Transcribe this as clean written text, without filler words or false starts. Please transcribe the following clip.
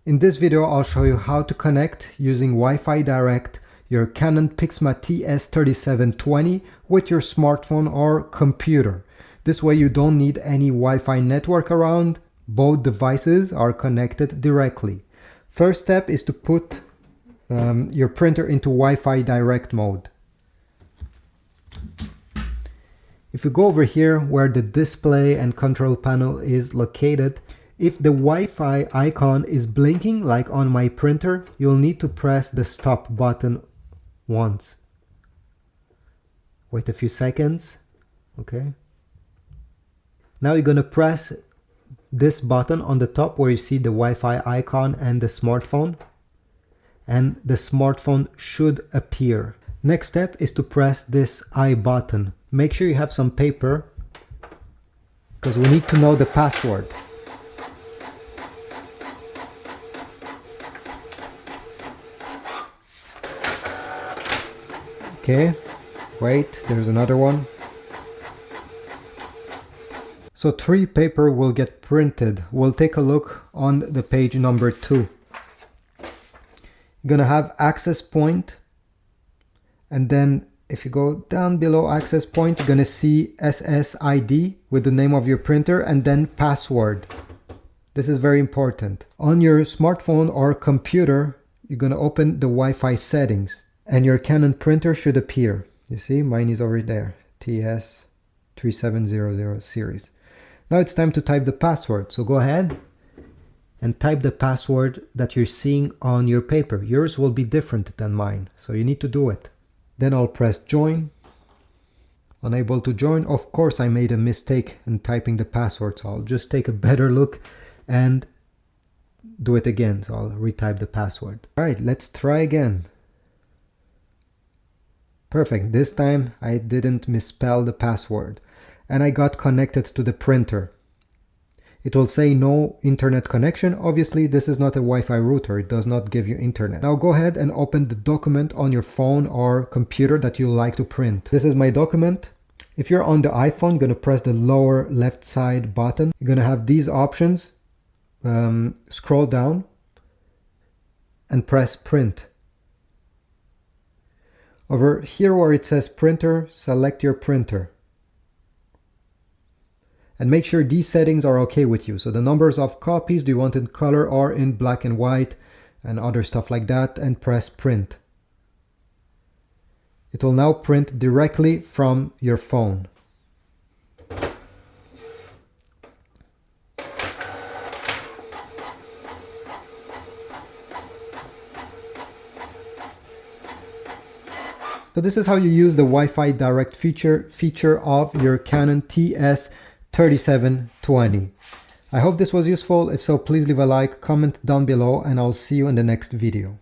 In this video, I'll show you how to connect using Wi-Fi Direct your Canon Pixma TR3720 with your smartphone or computer. This way you don't need any Wi-Fi network around. Both devices are connected directly. First step is to put your printer into Wi-Fi Direct mode. If you go over here where the display and control panel is located, if the Wi-Fi icon is blinking like on my printer, you'll need to press the stop button once. Wait a few seconds. Okay. Now you're going to press this button on the top where you see the Wi-Fi icon and the smartphone. And the smartphone should appear. Next step is to press this I button. Make sure you have some paper because we need to know the password. Okay, wait, there's another one. So 3 paper will get printed. We'll take a look on the page number 2. You're gonna have access point, and then if you go down below access point, you're gonna see SSID with the name of your printer and then password. This is very important. On your smartphone or computer, you're gonna open the Wi-Fi settings. And your Canon printer should appear. You see, mine is over there, TR3700 series. Now it's time to type the password. So go ahead and type the password that you're seeing on your paper. Yours will be different than mine, so you need to do it. Then I'll press join. Unable to join. Of course, I made a mistake in typing the password, so I'll just take a better look and do it again. So I'll retype the password. All right, let's try again. Perfect. This time I didn't misspell the password and I got connected to the printer. It will say no internet connection. Obviously, this is not a Wi-Fi router. It does not give you internet. Now go ahead and open the document on your phone or computer that you like to print. This is my document. If you're on the iPhone, you're going to press the lower left side button. You're going to have these options. Scroll down and press print. Over here where it says printer, select your printer. And make sure these settings are okay with you. So the numbers of copies, do you want in color or in black and white and other stuff like that, and press print. It will now print directly from your phone. So this is how you use the Wi-Fi Direct feature of your Canon TS3720. I hope this was useful. If so, please leave a like, comment down below, and I'll see you in the next video.